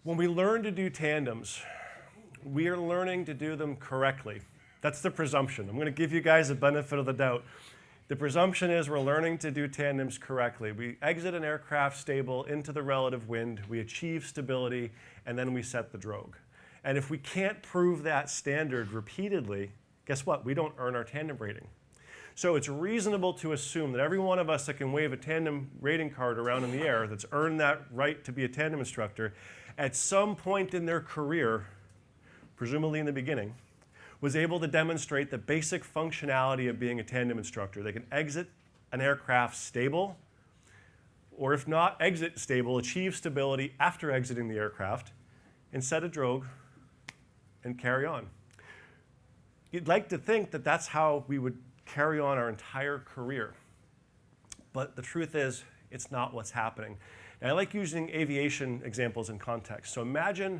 When we learn to do tandems, we are learning to do them correctly. That's the presumption. I'm going to give you guys the benefit of the doubt. The presumption is we're learning to do tandems correctly. We exit an aircraft stable into the relative wind, we achieve stability, and then we set the drogue. And if we can't prove that standard repeatedly, guess what? We don't earn our tandem rating. So it's reasonable to assume that every one of us that can wave a tandem rating card around in the air that's earned that right to be a tandem instructor, at some point in their career, presumably in the beginning, was able to demonstrate the basic functionality of being a tandem instructor. They can exit an aircraft stable, or if not exit stable, achieve stability after exiting the aircraft, and set a drogue and carry on. You'd like to think that that's how we would carry on our entire career. But the truth is, it's not what's happening. And I like using aviation examples in context. So imagine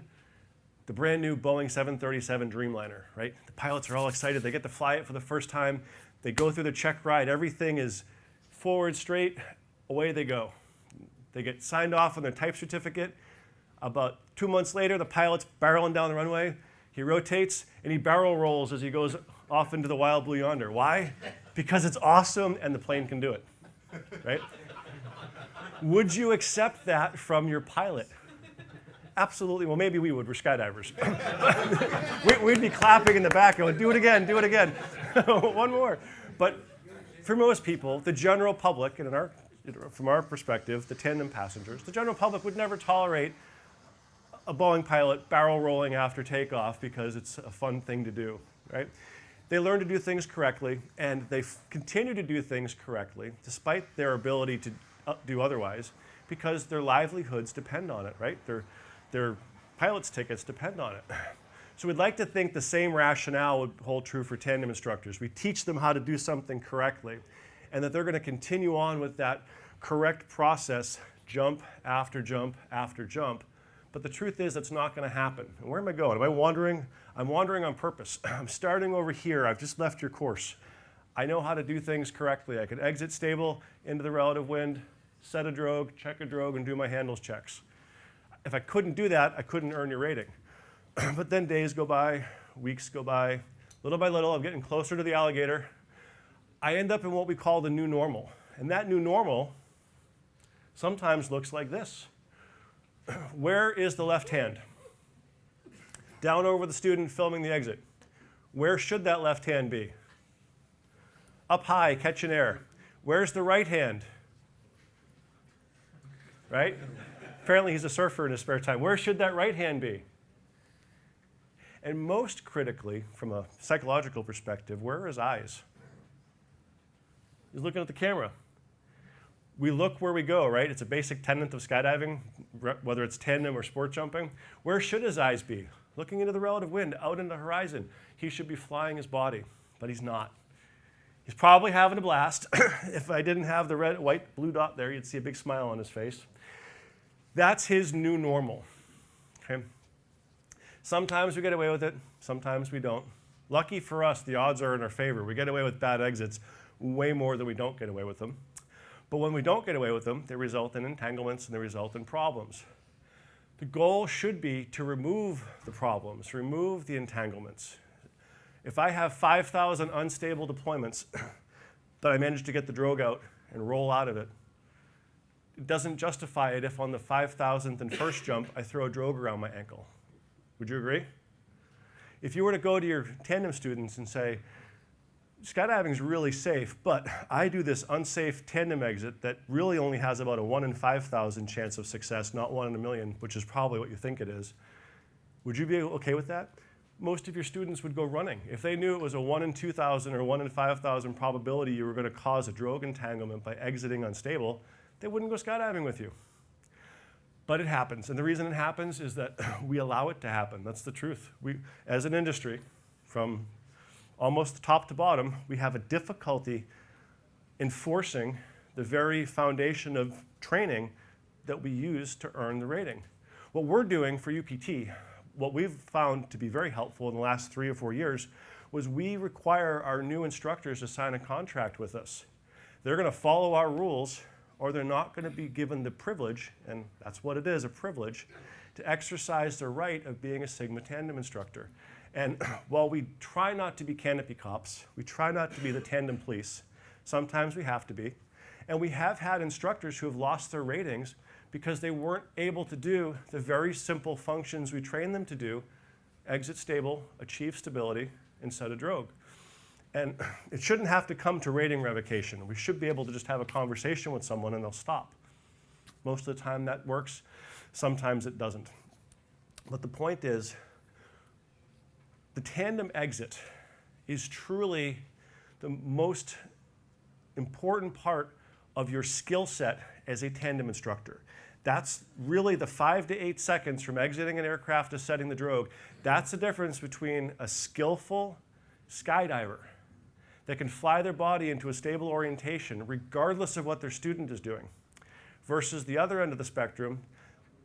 the brand new Boeing 737 Dreamliner, right? The pilots are all excited. They get to fly it for the first time. They go through the check ride. Everything is forward, straight, away they go. They get signed off on their type certificate. About 2 months later, the pilot's barreling down the runway. He rotates, and he barrel rolls as he goes off into the wild blue yonder. Why? Because it's awesome, and the plane can do it, right? Would you accept that from your pilot? Absolutely. Well, maybe we would. We're skydivers. We'd be clapping in the back going, do it again, do it again. One more. But for most people, the general public, and from our perspective, the tandem passengers, the general public would never tolerate a Boeing pilot barrel rolling after takeoff because it's a fun thing to do, right? They learn to do things correctly, and they continue to do things correctly, despite their ability to do otherwise, because their livelihoods depend on it, right? Their pilot's tickets depend on it. So we'd like to think the same rationale would hold true for tandem instructors. We teach them how to do something correctly, and that they're going to continue on with that correct process, jump after jump after jump. But the truth is that's not going to happen. And where am I going? Am I wandering? I'm wandering on purpose. I'm starting over here. I've just left your course. I know how to do things correctly. I can exit stable into the relative wind, set a drogue, check a drogue, and do my handles checks. If I couldn't do that, I couldn't earn your rating. But then days go by, weeks go by. Little by little, I'm getting closer to the alligator. I end up in what we call the new normal. And that new normal sometimes looks like this. Where is the left hand? Down over the student filming the exit. Where should that left hand be? Up high, catching air. Where's the right hand? Right? Apparently he's a surfer in his spare time. Where should that right hand be? And most critically, from a psychological perspective, where are his eyes? He's looking at the camera. We look where we go, right? It's a basic tenet of skydiving, whether it's tandem or sport jumping. Where should his eyes be? Looking into the relative wind, out into the horizon. He should be flying his body, but he's not. He's probably having a blast. If I didn't have the red, white, blue dot there, you'd see a big smile on his face. That's his new normal, okay? Sometimes we get away with it, sometimes we don't. Lucky for us, the odds are in our favor. We get away with bad exits way more than we don't get away with them. But when we don't get away with them, they result in entanglements and they result in problems. The goal should be to remove the problems, remove the entanglements. If I have 5,000 unstable deployments, but I manage to get the drogue out and roll out of it, it doesn't justify it if on the 5,000th and first jump I throw a drogue around my ankle. Would you agree? If you were to go to your tandem students and say, skydiving is really safe, but I do this unsafe tandem exit that really only has about a 1 in 5,000 chance of success, not 1 in a million, which is probably what you think it is. Would you be okay with that? Most of your students would go running. If they knew it was a 1 in 2,000 or 1 in 5,000 probability you were going to cause a drogue entanglement by exiting unstable, they wouldn't go skydiving with you. But it happens, and the reason it happens is that we allow it to happen. That's the truth. We, as an industry, from almost top to bottom, we have a difficulty enforcing the very foundation of training that we use to earn the rating. What we're doing for UPT, what we've found to be very helpful in the last 3 or 4 years, was we require our new instructors to sign a contract with us. They're going to follow our rules or they're not going to be given the privilege, and that's what it is, a privilege, to exercise their right of being a Sigma tandem instructor. And while we try not to be canopy cops, we try not to be the tandem police, sometimes we have to be. And we have had instructors who have lost their ratings because they weren't able to do the very simple functions we train them to do: exit stable, achieve stability, and set a drogue. And it shouldn't have to come to rating revocation. We should be able to just have a conversation with someone and they'll stop. Most of the time that works, sometimes it doesn't. But the point is, the tandem exit is truly the most important part of your skill set as a tandem instructor. That's really the 5 to 8 seconds from exiting an aircraft to setting the drogue. That's the difference between a skillful skydiver that can fly their body into a stable orientation regardless of what their student is doing, versus the other end of the spectrum,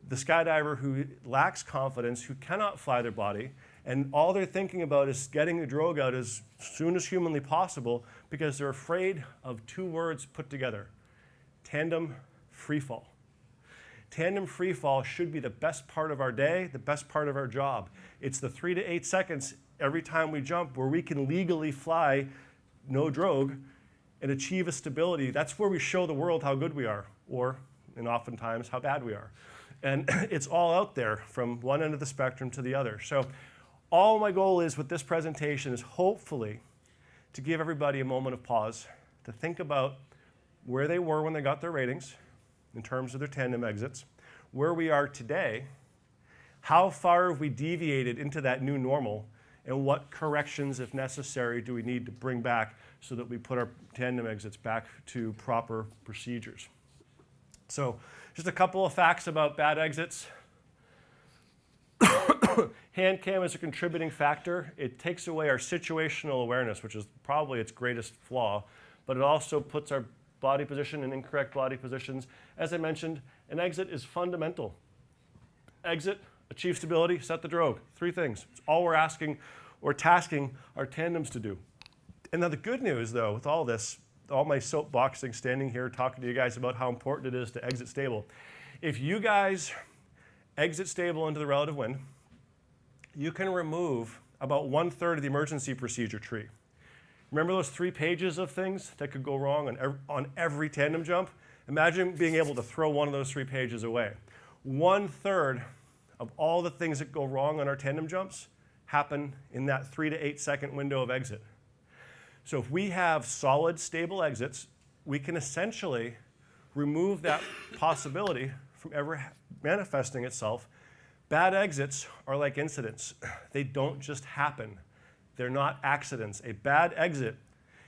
the skydiver who lacks confidence, who cannot fly their body, and all they're thinking about is getting the drogue out as soon as humanly possible because they're afraid of 2 words put together: tandem freefall. Tandem freefall should be the best part of our day, the best part of our job. It's the 3 to 8 seconds every time we jump where we can legally fly no drogue and achieve a stability. That's where we show the world how good we are, and oftentimes how bad we are. And it's all out there from one end of the spectrum to the other. So all my goal is with this presentation is hopefully to give everybody a moment of pause, to think about where they were when they got their ratings in terms of their tandem exits, where we are today, how far have we deviated into that new normal, and what corrections, if necessary, do we need to bring back so that we put our tandem exits back to proper procedures. So just a couple of facts about bad exits. Hand cam is a contributing factor. It takes away our situational awareness, which is probably its greatest flaw, but it also puts our body position in incorrect body positions. As I mentioned, an exit is fundamental. Exit, achieve stability, set the drogue. 3 things. It's all we're asking or tasking our tandems to do. And now the good news, though, with all this, all my soapboxing, standing here talking to you guys about how important it is to exit stable. If you guys exit stable into the relative wind, you can remove about 1/3 of the emergency procedure tree. Remember those 3 pages of things that could go wrong on every tandem jump? Imagine being able to throw one of those 3 pages away. 1/3 of all the things that go wrong on our tandem jumps happen in that 3 to 8 second window of exit. So if we have solid, stable exits, we can essentially remove that possibility from ever manifesting itself. Bad exits are like incidents. They don't just happen. They're not accidents. A bad exit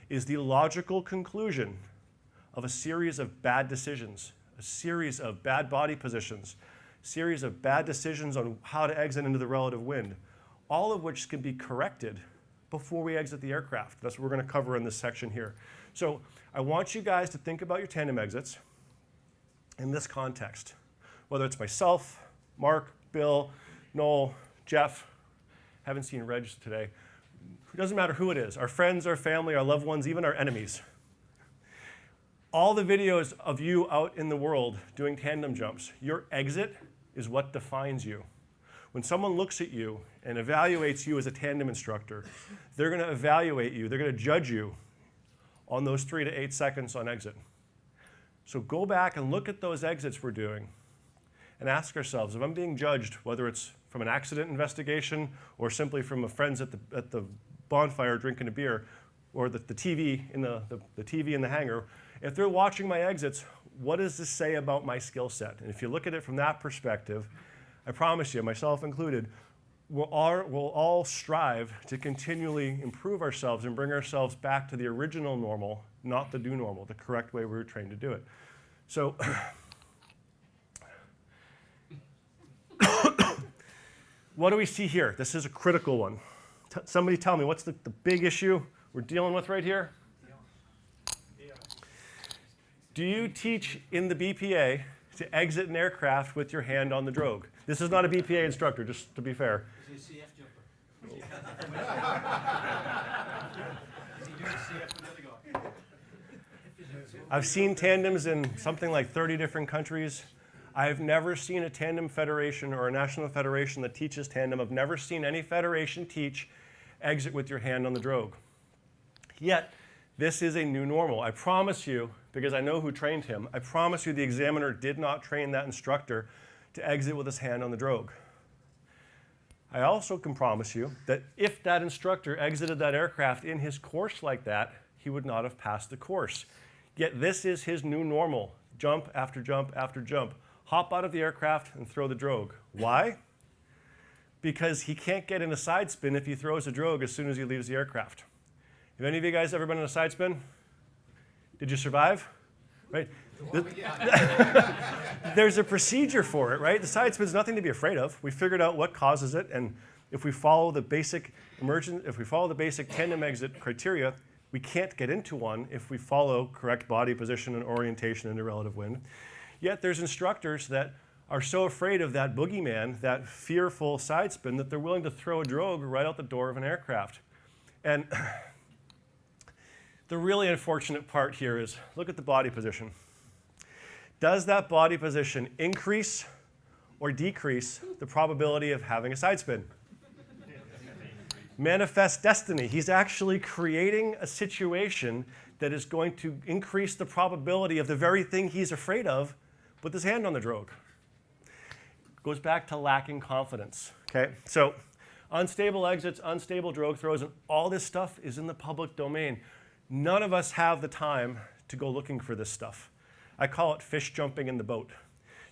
is the logical conclusion of a series of bad decisions, a series of bad body positions, a series of bad decisions on how to exit into the relative wind, all of which can be corrected before we exit the aircraft. That's what we're going to cover in this section here. So I want you guys to think about your tandem exits in this context, whether it's myself, Mark, Bill, Noel, Jeff. Haven't seen Reg today. It doesn't matter who it is, our friends, our family, our loved ones, even our enemies. All the videos of you out in the world doing tandem jumps, your exit is what defines you. When someone looks at you and evaluates you as a tandem instructor, they're going to evaluate you, they're going to judge you on those 3 to 8 seconds on exit. So go back and look at those exits we're doing and ask ourselves, if I'm being judged, whether it's from an accident investigation or simply from a friends at the bonfire drinking a beer, or the TV in the TV in the hangar, if they're watching my exits, what does this say about my skill set? And if you look at it from that perspective, I promise you, myself included, we'll all strive to continually improve ourselves and bring ourselves back to the original normal, not the new normal, the correct way we were trained to do it. So what do we see here? This is a critical one. Somebody tell me, what's the big issue we're dealing with right here? Do you teach in the BPA to exit an aircraft with your hand on the drogue? This is not a BPA instructor, just to be fair. Is he a CF jumper? Is he doing CF from the other guy? I've seen tandems in something like 30 different countries. I've never seen a tandem federation or a national federation that teaches tandem. I've never seen any federation teach exit with your hand on the drogue. Yet, this is a new normal. I promise you, because I know who trained him, I promise you the examiner did not train that instructor to exit with his hand on the drogue. I also can promise you that if that instructor exited that aircraft in his course like that, he would not have passed the course. Yet this is his new normal. Jump after jump after jump. Hop out of the aircraft and throw the drogue. Why? Because he can't get in a side spin if he throws a drogue as soon as he leaves the aircraft. Have any of you guys ever been in a side spin? Did you survive? Right? There's a procedure for it, right? The side spin is nothing to be afraid of. We figured out what causes it, and if we follow the basic tandem exit criteria, we can't get into one if we follow correct body position and orientation into relative wind. Yet there's instructors that are so afraid of that boogeyman, that fearful side spin, that they're willing to throw a drogue right out the door of an aircraft. And the really unfortunate part here is, look at the body position. Does that body position increase or decrease the probability of having a side spin? Manifest destiny. He's actually creating a situation that is going to increase the probability of the very thing he's afraid of with his hand on the drogue. Goes back to lacking confidence. Okay, so unstable exits, unstable drogue throws, and all this stuff is in the public domain. None of us have the time to go looking for this stuff. I call it fish jumping in the boat.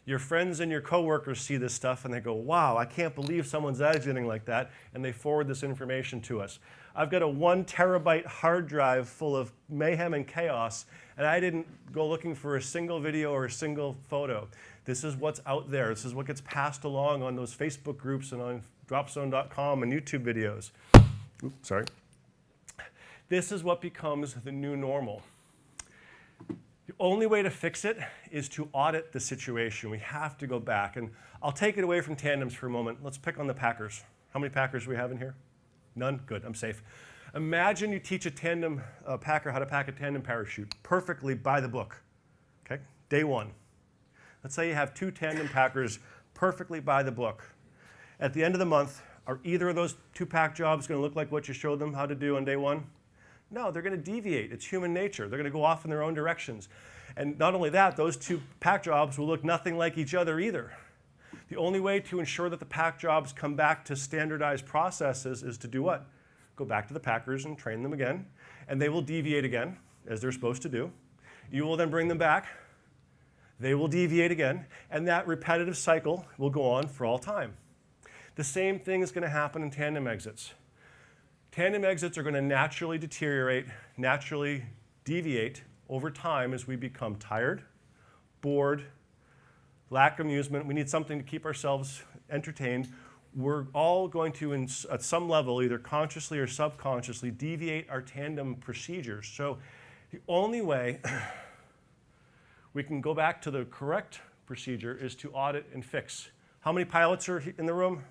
Your friends and your coworkers see this stuff and they go, wow, I can't believe someone's exiting like that, and they forward this information to us. I've got a 1 terabyte hard drive full of mayhem and chaos, and I didn't go looking for a single video or a single photo. This is what's out there. This is what gets passed along on those Facebook groups and on dropzone.com and YouTube videos. Oops, sorry. This is what becomes the new normal. The only way to fix it is to audit the situation. We have to go back. And I'll take it away from tandems for a moment. Let's pick on the packers. How many packers do we have in here? None? Good, I'm safe. Imagine you teach a tandem packer how to pack a tandem parachute perfectly by the book. Okay? Day one. Let's say you have 2 tandem packers perfectly by the book. At the end of the month, are either of those 2 pack jobs going to look like what you showed them how to do on day one? No, they're going to deviate. It's human nature. They're going to go off in their own directions. And not only that, those 2 pack jobs will look nothing like each other either. The only way to ensure that the pack jobs come back to standardized processes is to do what? Go back to the packers and train them again. And they will deviate again, as they're supposed to do. You will then bring them back. They will deviate again. And that repetitive cycle will go on for all time. The same thing is going to happen in tandem exits. Tandem exits are going to naturally deteriorate, naturally deviate over time as we become tired, bored, lack amusement. We need something to keep ourselves entertained. We're all going to, at some level, either consciously or subconsciously, deviate our tandem procedures. So the only way we can go back to the correct procedure is to audit and fix. How many pilots are in the room?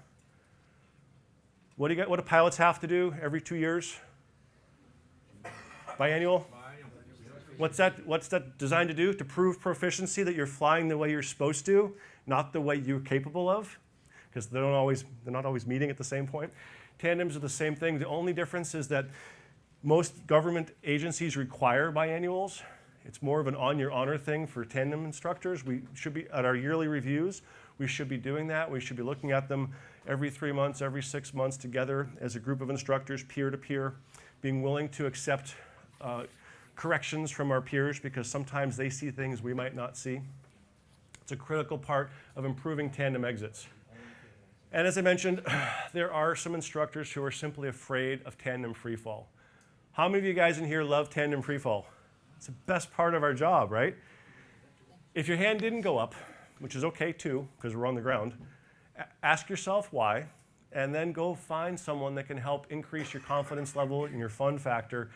What do pilots have to do every 2 years? Biannual? What's that designed to do? To prove proficiency, that you're flying the way you're supposed to, not the way you're capable of, because they're not always meeting at the same point. Tandems are the same thing. The only difference is that most government agencies require biannuals. It's more of an on-your-honor thing for tandem instructors. We should be, at our yearly reviews, we should be doing that. We should be looking at them every 3 months, every 6 months together as a group of instructors, peer-to-peer, being willing to accept corrections from our peers because sometimes they see things we might not see. It's a critical part of improving tandem exits. And as I mentioned, there are some instructors who are simply afraid of tandem freefall. How many of you guys in here love tandem freefall? It's the best part of our job, right? If your hand didn't go up, which is okay too, because we're on the ground, ask yourself why, and then go find someone that can help increase your confidence level and your fun factor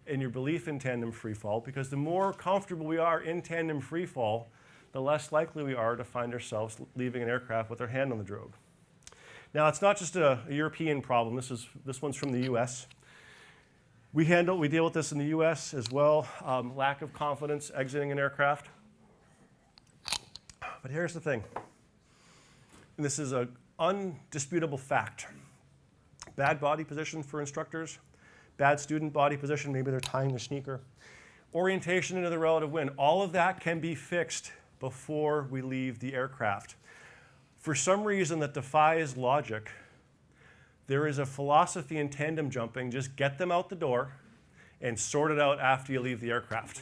and your belief in tandem freefall, because the more comfortable we are in tandem freefall, the less likely we are to find ourselves leaving an aircraft with our hand on the drogue. Now, it's not just a European problem. This one's from the US. We deal with this in the US as well, lack of confidence exiting an aircraft. But here's the thing, and this is an undisputable fact. Bad body position for instructors, bad student body position, maybe they're tying their sneaker, orientation into the relative wind, all of that can be fixed before we leave the aircraft. For some reason that defies logic, there is a philosophy in tandem jumping, just get them out the door and sort it out after you leave the aircraft.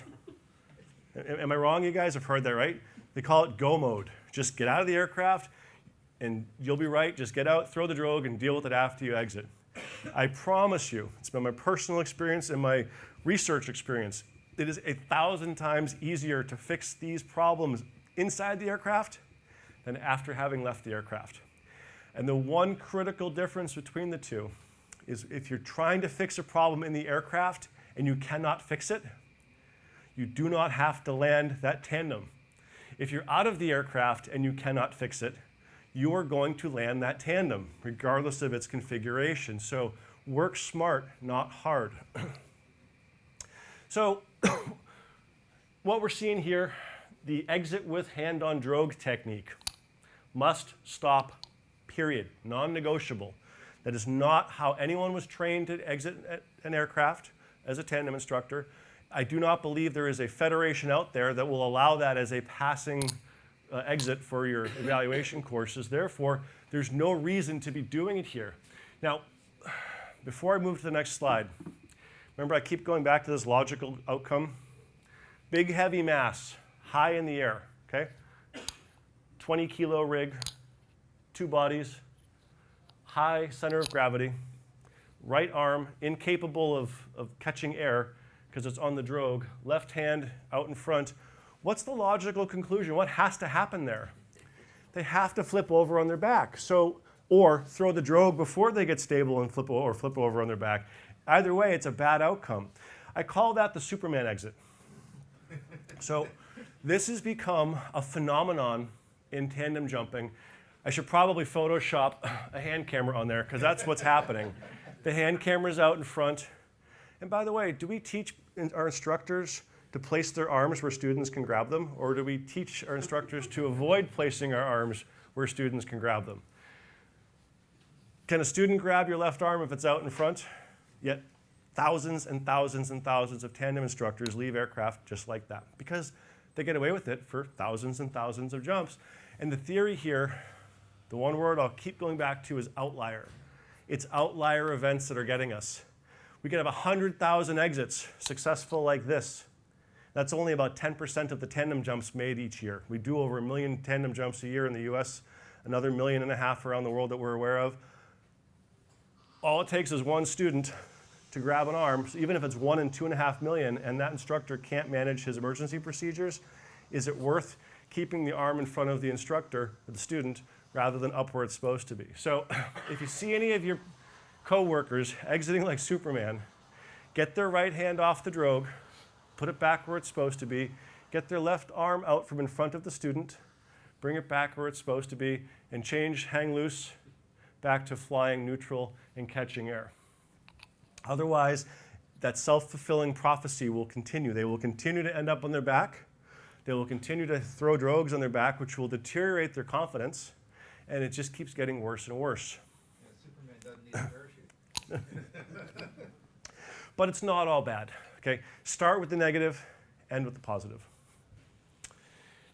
Am I wrong? You guys have heard that, right? They call it go mode. Just get out of the aircraft and you'll be right. Just get out, throw the drogue, and deal with it after you exit. I promise you, it's been my personal experience and my research experience, it is 1,000 times easier to fix these problems inside the aircraft than after having left the aircraft. And the one critical difference between the two is if you're trying to fix a problem in the aircraft and you cannot fix it, you do not have to land that tandem. If you're out of the aircraft and you cannot fix it, you are going to land that tandem, regardless of its configuration. So work smart, not hard. So what we're seeing here, the exit with hand on drogue technique, must stop. Period. Non-negotiable. That is not how anyone was trained to exit an aircraft as a tandem instructor. I do not believe there is a federation out there that will allow that as a passing exit for your evaluation courses. Therefore, there's no reason to be doing it here. Now, before I move to the next slide, remember I keep going back to this logical outcome. Big heavy mass, high in the air, okay? 20 kilo rig, 2 bodies, high center of gravity, right arm incapable of catching air because it's on the drogue, left hand out in front. What's the logical conclusion? What has to happen there? They have to flip over on their back. So, or throw the drogue before they get stable and flip over on their back. Either way, it's a bad outcome. I call that the Superman exit. So this has become a phenomenon in tandem jumping. I should probably Photoshop a hand camera on there because that's what's happening. The hand camera's out in front. And by the way, do we teach our instructors to place their arms where students can grab them? Or do we teach our instructors to avoid placing our arms where students can grab them? Can a student grab your left arm if it's out in front? Yet thousands and thousands and thousands of tandem instructors leave aircraft just like that because they get away with it for thousands and thousands of jumps. And the theory here, the one word I'll keep going back to is outlier. It's outlier events that are getting us. We could have 100,000 exits successful like this. That's only about 10% of the tandem jumps made each year. We do over 1 million tandem jumps a year in the US, another 1.5 million around the world that we're aware of. All it takes is one student to grab an arm, so even if it's 1 in 2.5 million and that instructor can't manage his emergency procedures, is it worth keeping the arm in front of the instructor, or the student, rather than up where it's supposed to be? So if you see any of your co-workers exiting like Superman, get their right hand off the drogue, put it back where it's supposed to be, get their left arm out from in front of the student, bring it back where it's supposed to be, and change hang loose back to flying neutral and catching air. Otherwise, that self-fulfilling prophecy will continue. They will continue to end up on their back. They will continue to throw drogues on their back, which will deteriorate their confidence, and it just keeps getting worse and worse. Yeah, Superman doesn't need a parachute. But it's not all bad, okay? Start with the negative, end with the positive.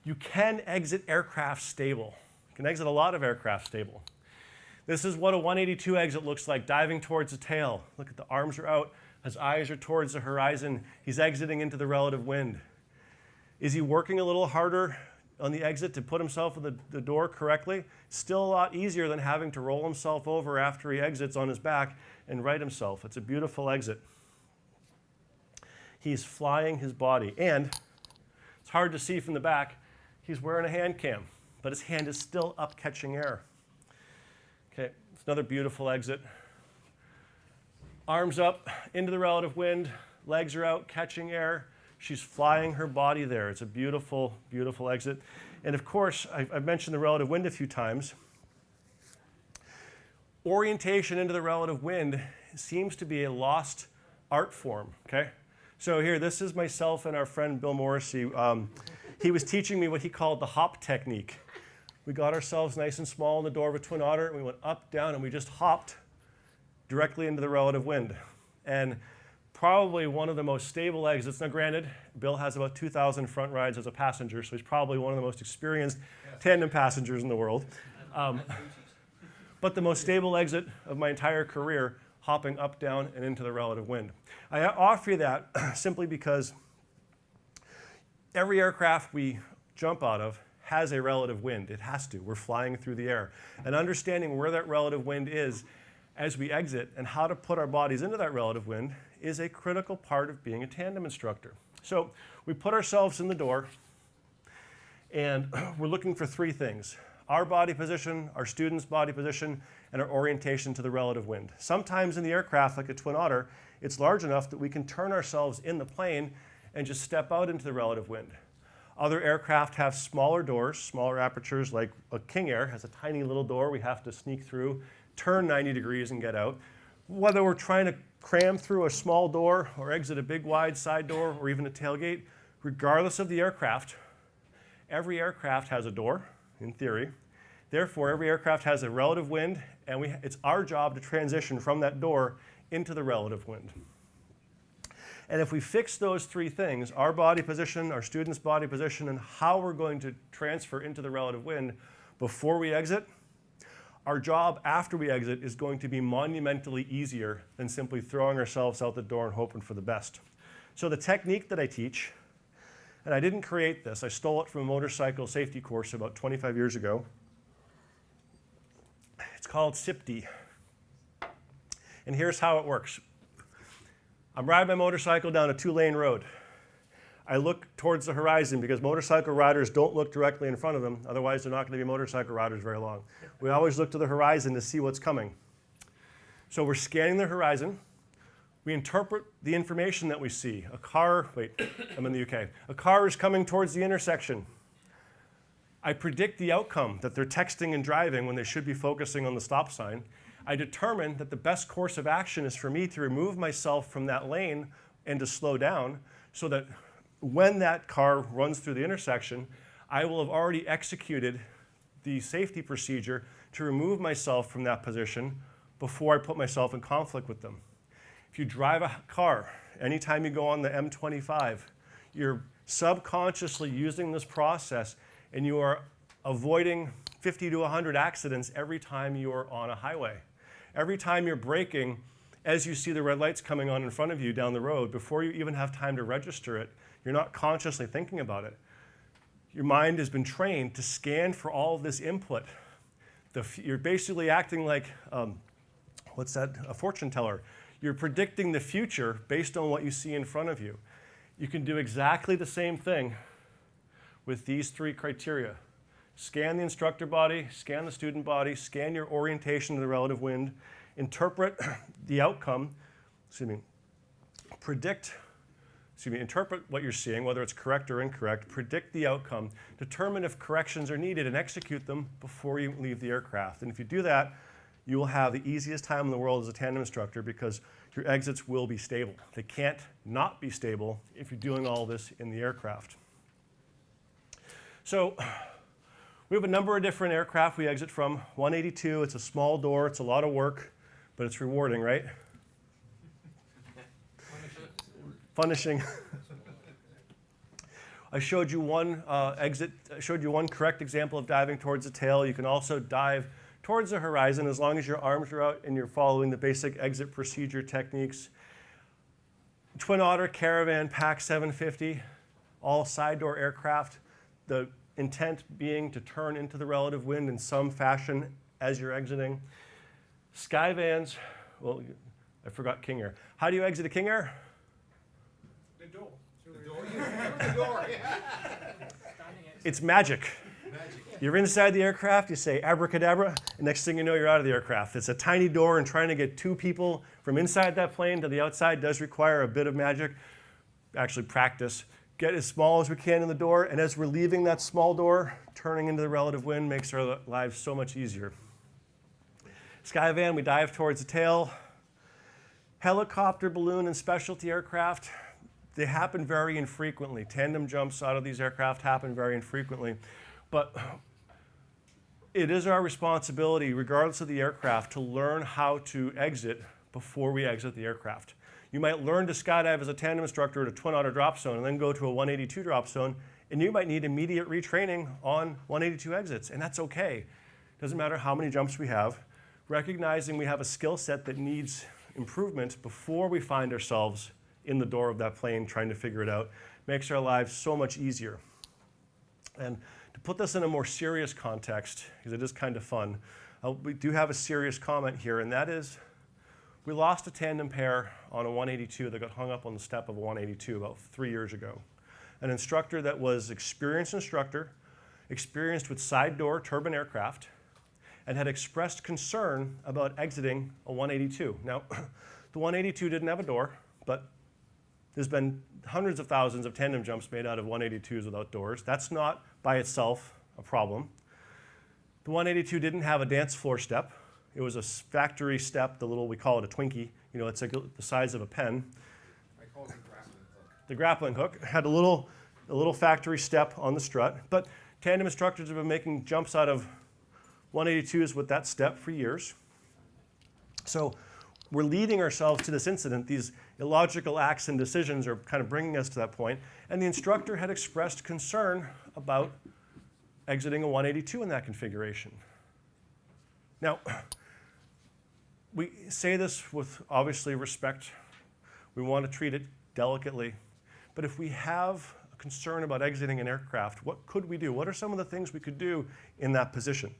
You can exit aircraft stable. You can exit a lot of aircraft stable. This is what a 182 exit looks like, diving towards the tail. Look at the arms are out, his eyes are towards the horizon. He's exiting into the relative wind. Is he working a little harder on the exit to put himself in the door correctly? Still a lot easier than having to roll himself over after he exits on his back and right himself. It's a beautiful exit. He's flying his body, and it's hard to see from the back, he's wearing a hand cam, but his hand is still up catching air. Okay, it's another beautiful exit. Arms up into the relative wind, legs are out catching air. She's flying her body there. It's a beautiful, beautiful exit. And of course, I've mentioned the relative wind a few times. Orientation into the relative wind seems to be a lost art form, okay? So here, this is myself and our friend Bill Morrissey. He was teaching me what he called the hop technique. We got ourselves nice and small in the door of a twin otter, and we went up, down, and we just hopped directly into the relative wind. And probably one of the most stable exits. Now granted, Bill has about 2,000 front rides as a passenger, so he's probably one of the most experienced tandem passengers in the world. But the most stable exit of my entire career, hopping up, down, and into the relative wind. I offer you that simply because every aircraft we jump out of has a relative wind. It has to. We're flying through the air. And understanding where that relative wind is as we exit and how to put our bodies into that relative wind is a critical part of being a tandem instructor. So we put ourselves in the door, and we're looking for three things: our body position, our student's body position, and our orientation to the relative wind. Sometimes in the aircraft, like a twin otter, it's large enough that we can turn ourselves in the plane and just step out into the relative wind. Other aircraft have smaller doors, smaller apertures, like a King Air has a tiny little door we have to sneak through, turn 90 degrees and get out. Whether we're trying to cram through a small door or exit a big wide side door or even a tailgate, regardless of the aircraft, every aircraft has a door, in theory. Therefore, every aircraft has a relative wind, and it's our job to transition from that door into the relative wind. And if we fix those three things, our body position, our student's body position, and how we're going to transfer into the relative wind before we exit, our job after we exit is going to be monumentally easier than simply throwing ourselves out the door and hoping for the best. So the technique that I teach, and I didn't create this, I stole it from a motorcycle safety course about 25 years ago. It's called CPD. And here's how it works. I'm riding my motorcycle down a 2-lane road. I look towards the horizon because motorcycle riders don't look directly in front of them, otherwise they're not going to be motorcycle riders very long. We always look to the horizon to see what's coming. So we're scanning the horizon. We interpret the information that we see. I'm in the UK. A car is coming towards the intersection. I predict the outcome, that they're texting and driving when they should be focusing on the stop sign. I determine that the best course of action is for me to remove myself from that lane and to slow down so that when that car runs through the intersection, I will have already executed the safety procedure to remove myself from that position before I put myself in conflict with them. If you drive a car, anytime you go on the M25, you're subconsciously using this process and you are avoiding 50 to 100 accidents every time you are on a highway. Every time you're braking, as you see the red lights coming on in front of you down the road, before you even have time to register it, you're not consciously thinking about it. Your mind has been trained to scan for all of this input. You're basically acting like, a fortune teller. You're predicting the future based on what you see in front of you. You can do exactly the same thing with these three criteria. Scan the instructor body, scan the student body, scan your orientation to the relative wind, interpret the outcome, interpret what you're seeing, whether it's correct or incorrect, predict the outcome, determine if corrections are needed, and execute them before you leave the aircraft. And if you do that, you will have the easiest time in the world as a tandem instructor because your exits will be stable. They can't not be stable if you're doing all this in the aircraft. So we have a number of different aircraft we exit from. 182, it's a small door, it's a lot of work, but it's rewarding, right? Punishing. I showed you one correct example of diving towards the tail. You can also dive towards the horizon as long as your arms are out and you're following the basic exit procedure techniques. Twin Otter, Caravan, Pac 750, all side door aircraft. The intent being to turn into the relative wind in some fashion as you're exiting. Skyvans, well, I forgot King Air. How do you exit a King Air? The door. The door, yeah. It's magic. You're inside the aircraft, you say abracadabra, and next thing you know, you're out of the aircraft. It's a tiny door, and trying to get two people from inside that plane to the outside does require a bit of magic. Actually, practice. Get as small as we can in the door, and as we're leaving that small door, turning into the relative wind makes our lives so much easier. Skyvan, we dive towards the tail. Helicopter, balloon, and specialty aircraft, they happen very infrequently. Tandem jumps out of these aircraft happen very infrequently. But it is our responsibility, regardless of the aircraft, to learn how to exit before we exit the aircraft. You might learn to skydive as a tandem instructor at a twin otter drop zone and then go to a 182 drop zone, and you might need immediate retraining on 182 exits, and that's okay. Doesn't matter how many jumps we have. Recognizing we have a skill set that needs improvement before we find ourselves in the door of that plane trying to figure it out makes our lives so much easier. And to put this in a more serious context, because it is kind of fun, we do have a serious comment here, and that is we lost a tandem pair on a 182 that got hung up on the step of a 182 about 3 years ago. An instructor that was experienced instructor, experienced with side door turbine aircraft, and had expressed concern about exiting a 182. Now, the 182 didn't have a door, but there's been hundreds of thousands of tandem jumps made out of 182s without doors. That's not by itself a problem. The 182 didn't have a dance floor step. It was a factory step, the little, we call it a Twinkie. You know, it's like the size of a pen. I call it the grappling hook. The grappling hook had a little factory step on the strut. But tandem instructors have been making jumps out of 182s with that step for years. So we're leading ourselves to this incident. These illogical acts and decisions are kind of bringing us to that point. And the instructor had expressed concern about exiting a 182 in that configuration. Now, we say this with obviously respect. We want to treat it delicately. But if we have a concern about exiting an aircraft, what could we do? What are some of the things we could do in that position?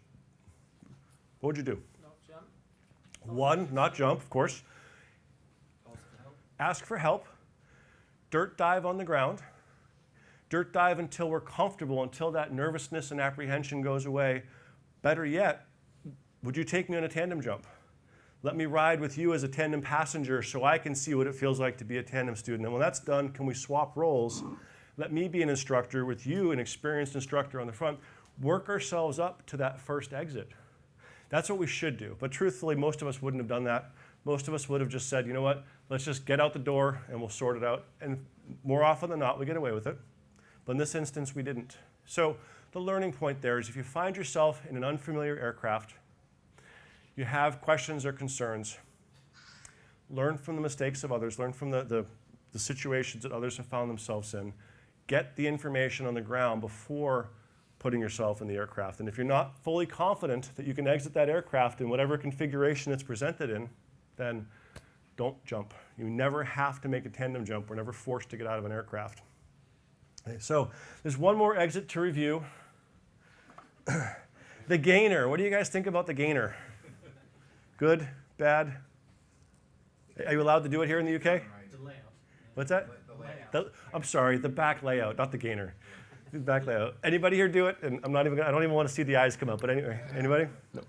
What would you do? Not jump. One, not jump, of course. Ask for help. Dirt dive on the ground. Dirt dive until we're comfortable, until that nervousness and apprehension goes away. Better yet, would you take me on a tandem jump? Let me ride with you as a tandem passenger so I can see what it feels like to be a tandem student. And when that's done, can we swap roles? Let me be an instructor with you, an experienced instructor on the front. Work ourselves up to that first exit. That's what we should do. But truthfully, most of us wouldn't have done that. Most of us would have just said, you know what, let's just get out the door and we'll sort it out. And more often than not, we get away with it. But in this instance, we didn't. So the learning point there is if you find yourself in an unfamiliar aircraft, you have questions or concerns, learn from the mistakes of others, learn from the situations that others have found themselves in, get the information on the ground before putting yourself in the aircraft. And if you're not fully confident that you can exit that aircraft in whatever configuration it's presented in, then don't jump. You never have to make a tandem jump. We're never forced to get out of an aircraft. Okay, so there's one more exit to review. The gainer. What do you guys think about the gainer? Good? Bad? Are you allowed to do it here in the UK? The layout. What's that? The layout. I'm sorry, the back layout, not the gainer. The back layout. Anybody here do it? And I don't even want to see the eyes come up, but anyway, anybody? No.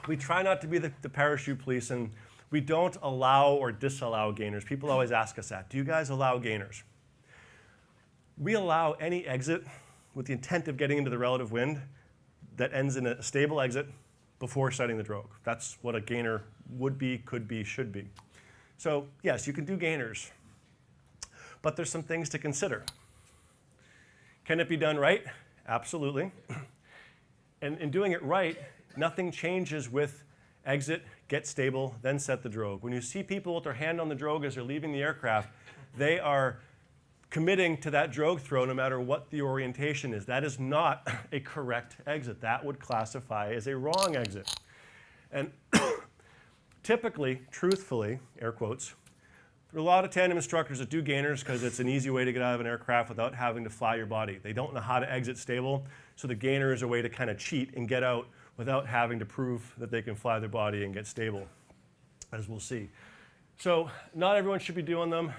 We try not to be the parachute police, and we don't allow or disallow gainers. People always ask us that. Do you guys allow gainers? We allow any exit with the intent of getting into the relative wind that ends in a stable exit before setting the drogue. That's what a gainer would be, could be, should be. So yes, you can do gainers, but there's some things to consider. Can it be done right? Absolutely. And in doing it right, nothing changes with exit, get stable, then set the drogue. When you see people with their hand on the drogue as they're leaving the aircraft, they are committing to that drogue throw no matter what the orientation is. That is not a correct exit. That would classify as a wrong exit. And typically, truthfully, air quotes, there are a lot of tandem instructors that do gainers because it's an easy way to get out of an aircraft without having to fly your body. They don't know how to exit stable, so the gainer is a way to kind of cheat and get out without having to prove that they can fly their body and get stable, as we'll see. So not everyone should be doing them,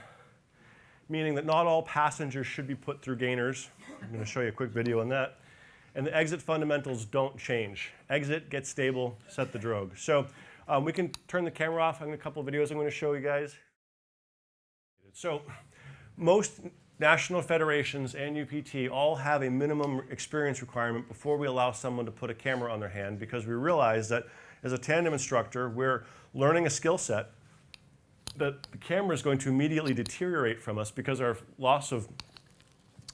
meaning that not all passengers should be put through gainers. I'm going to show you a quick video on that. And the exit fundamentals don't change. Exit, get stable, set the drogue. So we can turn the camera off. I have a couple of videos I'm going to show you guys. So most national federations and UPT all have a minimum experience requirement before we allow someone to put a camera on their hand, because we realize that as a tandem instructor, we're learning a skill set that the camera is going to immediately deteriorate from us because our loss of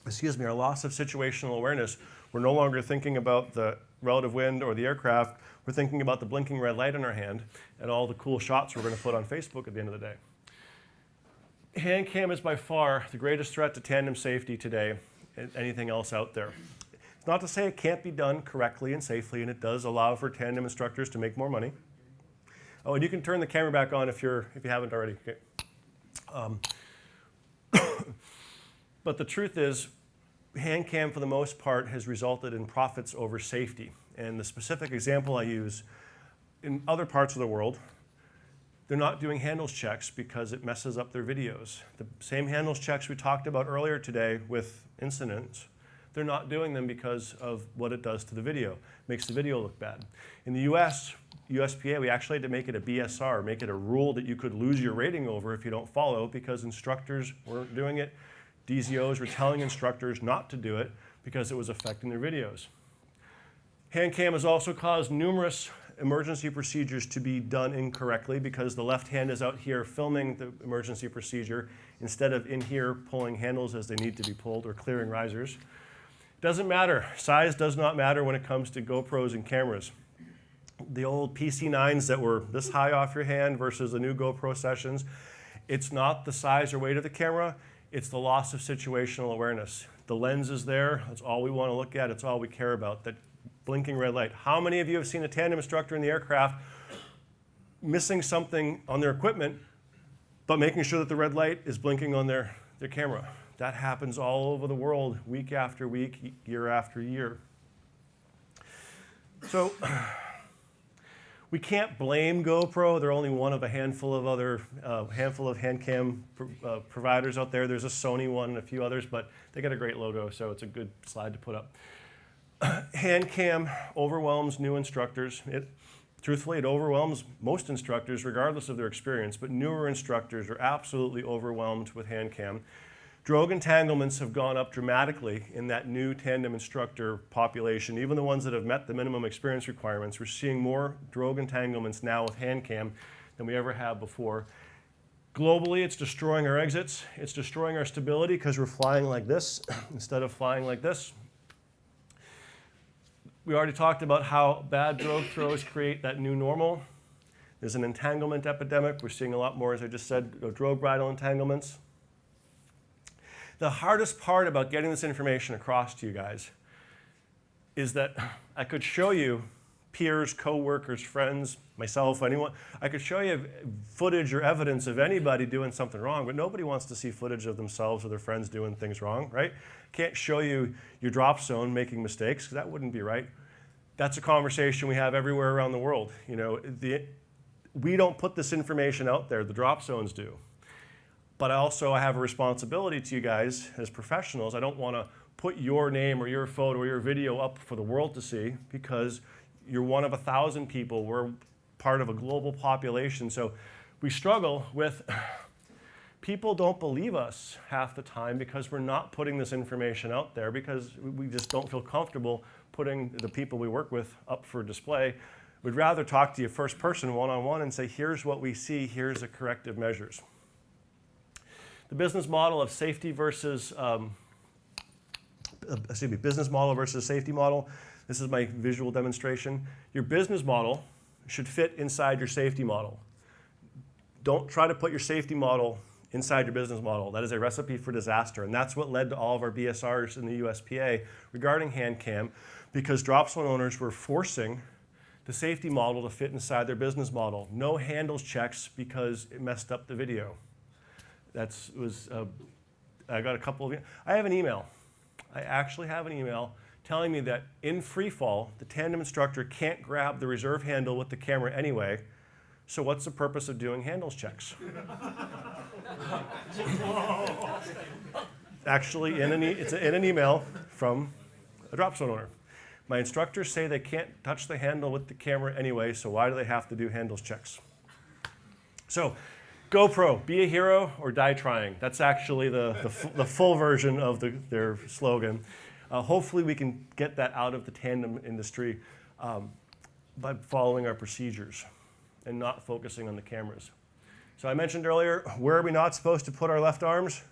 situational awareness. We're no longer thinking about the relative wind or the aircraft. We're thinking about the blinking red light in our hand and all the cool shots we're going to put on Facebook at the end of the day. Hand cam is by far the greatest threat to tandem safety today than anything else out there. It's not to say it can't be done correctly and safely, and it does allow for tandem instructors to make more money. Oh, and you can turn the camera back on if you haven't already. Okay. But the truth is, hand cam for the most part has resulted in profits over safety. And the specific example I use, in other parts of the world, they're not doing handles checks because it messes up their videos. The same handles checks we talked about earlier today with incidents, they're not doing them because of what it does to the video. It makes the video look bad. In the US, USPA, we actually had to make it a BSR, make it a rule that you could lose your rating over if you don't follow because instructors weren't doing it. DZOs were telling instructors not to do it because it was affecting their videos. Hand cam has also caused numerous emergency procedures to be done incorrectly because the left hand is out here filming the emergency procedure instead of in here pulling handles as they need to be pulled or clearing risers. Doesn't matter. Size does not matter when it comes to GoPros and cameras. The old PC9s that were this high off your hand versus the new GoPro Sessions, it's not the size or weight of the camera, it's the loss of situational awareness. The lens is there, that's all we want to look at, it's all we care about, that blinking red light. How many of you have seen a tandem instructor in the aircraft missing something on their equipment, but making sure that the red light is blinking on their camera? That happens all over the world, week after week, year after year. So, we can't blame GoPro. They're only one of a handful of other handful of hand cam providers out there. There's a Sony one and a few others, but they got a great logo, so it's a good slide to put up. Hand cam overwhelms new instructors. Truthfully, it overwhelms most instructors regardless of their experience, but newer instructors are absolutely overwhelmed with hand cam. Drogue entanglements have gone up dramatically in that new tandem instructor population. Even the ones that have met the minimum experience requirements, we're seeing more drogue entanglements now with hand cam than we ever have before. Globally, it's destroying our exits. It's destroying our stability because we're flying like this instead of flying like this. We already talked about how bad drogue throws create that new normal. There's an entanglement epidemic. We're seeing a lot more, as I just said, drogue bridle entanglements. The hardest part about getting this information across to you guys is that I could show you peers, coworkers, friends, myself, anyone. I could show you footage or evidence of anybody doing something wrong, but nobody wants to see footage of themselves or their friends doing things wrong, right? Can't show you your drop zone making mistakes, because that wouldn't be right. That's a conversation we have everywhere around the world. You know, we don't put this information out there, the drop zones do. But I have a responsibility to you guys as professionals. I don't want to put your name or your photo or your video up for the world to see because you're one of 1,000 people. We're part of a global population. So we struggle with people don't believe us half the time because we're not putting this information out there because we just don't feel comfortable putting the people we work with up for display. We'd rather talk to you first person, one-on-one, and say, here's what we see, here's the corrective measures. The business model of safety versus, business model versus safety model. This is my visual demonstration. Your business model should fit inside your safety model. Don't try to put your safety model inside your business model. That is a recipe for disaster, and that's what led to all of our BSRs in the USPA regarding hand cam, because drop zone owners were forcing the safety model to fit inside their business model. No handles checks because it messed up the video. I got a couple of, I have an email. I actually have an email telling me that in free fall, the tandem instructor can't grab the reserve handle with the camera anyway, so what's the purpose of doing handles checks? Actually, it's in an email from a drop zone owner. My instructors say they can't touch the handle with the camera anyway, so why do they have to do handles checks? So, GoPro, be a hero or die trying. That's actually the full version of their slogan. Hopefully we can get that out of the tandem industry by following our procedures. and not focusing on the cameras. So I mentioned earlier, where are we not supposed to put our left arms?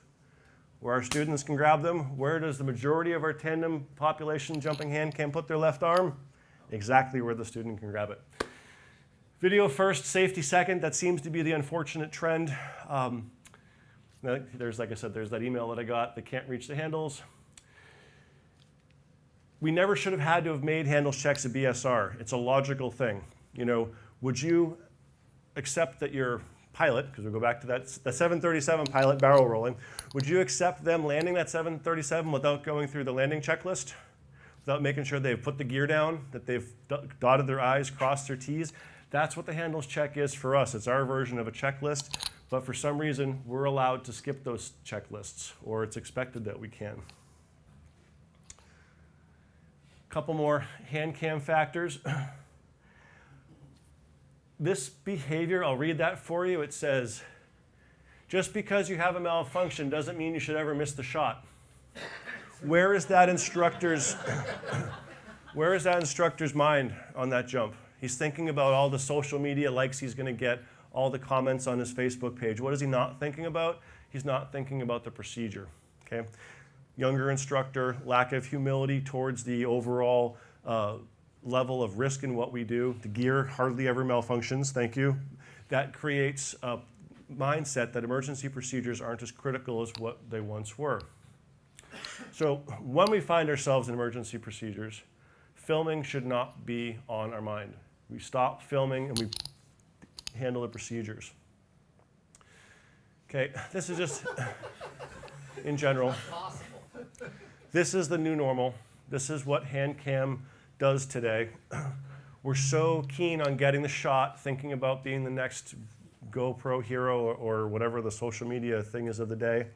Where our students can grab them. Where does the majority of our tandem population jumping hand can put their left arm? Exactly where the student can grab it. Video first, safety second. That seems to be the unfortunate trend. There's, like I said, there's that email that I got. They can't reach the handles. We never should have had to have made handles checks a BSR. It's a logical thing. You know, would you accept that your pilot, because we'll go back to that, the 737 pilot barrel rolling, would you accept them landing that 737 without going through the landing checklist? Without making sure they've put the gear down, that they've dotted their I's, crossed their T's? That's what the handles check is for us. It's our version of a checklist, but for some reason, we're allowed to skip those checklists, or it's expected that we can. Couple more hand cam factors. This behavior, I'll read that for you. It says, just because you have a malfunction doesn't mean you should ever miss the shot. Where is that instructor's mind on that jump? He's thinking about all the social media likes he's going to get, all the comments on his Facebook page. What is he not thinking about? He's not thinking about the procedure. Okay? Younger instructor, lack of humility towards the overall level of risk in what we do. The gear hardly ever malfunctions, thank you. That creates a mindset that emergency procedures aren't as critical as what they once were. So when we find ourselves in emergency procedures, filming should not be on our mind. We stop filming and we handle the procedures. Okay, this is just in general. This is the new normal. This is what hand cam does today. We're so keen on getting the shot, thinking about being the next GoPro hero or whatever the social media thing is of the day.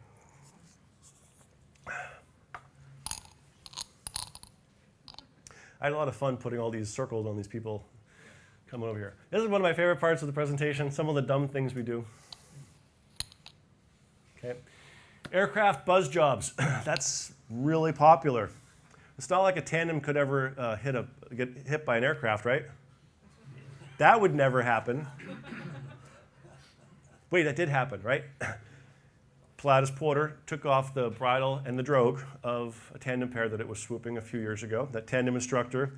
I had a lot of fun putting all these circles on these people coming over here. This is one of my favorite parts of the presentation, some of the dumb things we do. Okay. Aircraft buzz jobs. That's really popular. It's not like a tandem could ever get hit by an aircraft, right? That would never happen. Wait, that did happen, right? Pilatus Porter took off the bridle and the drogue of a tandem pair that it was swooping a few years ago. That tandem instructor,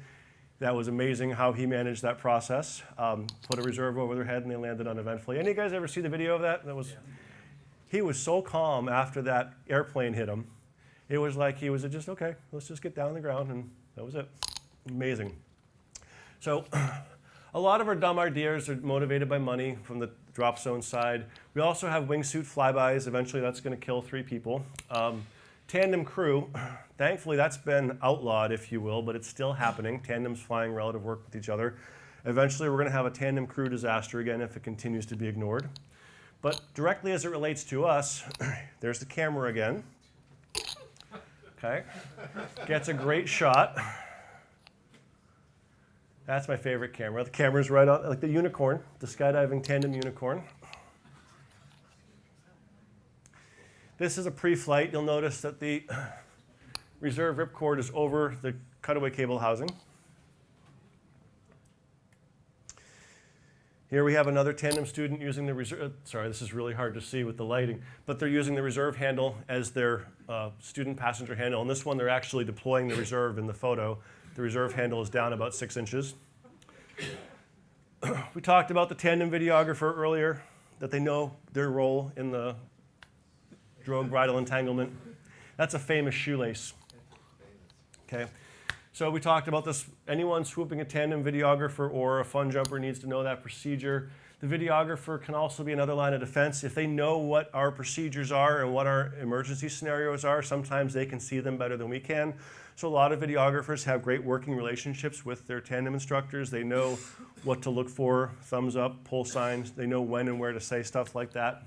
that was amazing how he managed that process. Put a reserve over their head and they landed uneventfully. Any of you guys ever see the video of that? He was so calm after that airplane hit him. It was like he was just, okay, let's just get down on the ground, and that was it. Amazing. So a lot of our dumb ideas are motivated by money from the drop zone side. We also have wingsuit flybys. Eventually that's going to kill 3 people. Tandem crew, thankfully that's been outlawed, if you will, but it's still happening. Tandems flying relative work with each other. Eventually we're going to have a tandem crew disaster again if it continues to be ignored. But directly as it relates to us, there's the camera again. Okay, gets a great shot. That's my favorite camera. The camera's right on, like the unicorn, the skydiving tandem unicorn. This is a pre-flight. You'll notice that the reserve ripcord is over the cutaway cable housing. Here we have another tandem student using the reserve, sorry, this is really hard to see with the lighting, but they're using the reserve handle as their student passenger handle. And this one, they're actually deploying the reserve in the photo. The reserve handle is down about 6 inches. We talked about the tandem videographer earlier, that they know their role in the drogue bridle entanglement. That's a famous shoelace. Okay. So we talked about this. Anyone swooping a tandem videographer or a fun jumper needs to know that procedure. The videographer can also be another line of defense. If they know what our procedures are and what our emergency scenarios are, sometimes they can see them better than we can. So a lot of videographers have great working relationships with their tandem instructors. They know what to look for, thumbs up, pull signs. They know when and where to say stuff like that.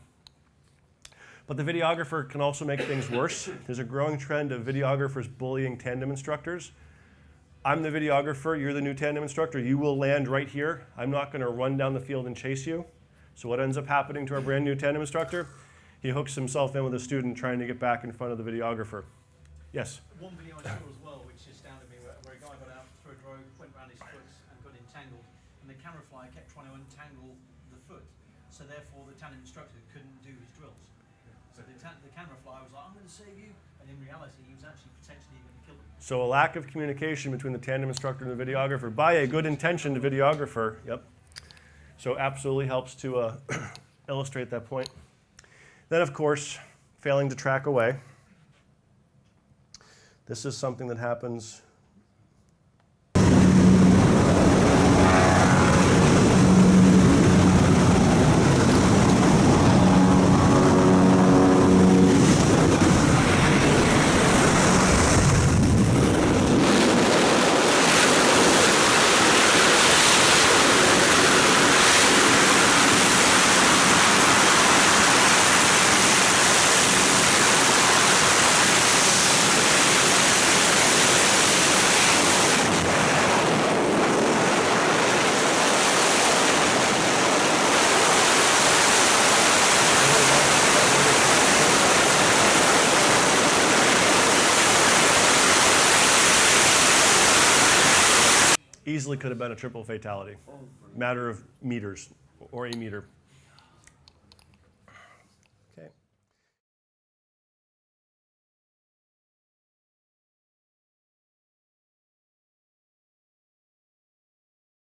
But the videographer can also make things worse. There's a growing trend of videographers bullying tandem instructors. I'm the videographer, you're the new tandem instructor, you will land right here. I'm not going to run down the field and chase you. So what ends up happening to our brand new tandem instructor? He hooks himself in with a student trying to get back in front of the videographer. Yes? One video I saw as well, which astounded me, where a guy got out through a drogue, went around his foot and got entangled, and the camera fly kept trying to untangle the foot, so therefore the tandem instructor couldn't do his drills. So the camera fly was like, I'm going to save you, and in reality he was actually potentially going to kill him. So a lack of communication between the tandem instructor and the videographer by a good-intentioned videographer, yep. So absolutely helps to illustrate that point. Then, of course, failing to track away. This is something that happens easily could have been a triple fatality. Matter of meters or a meter.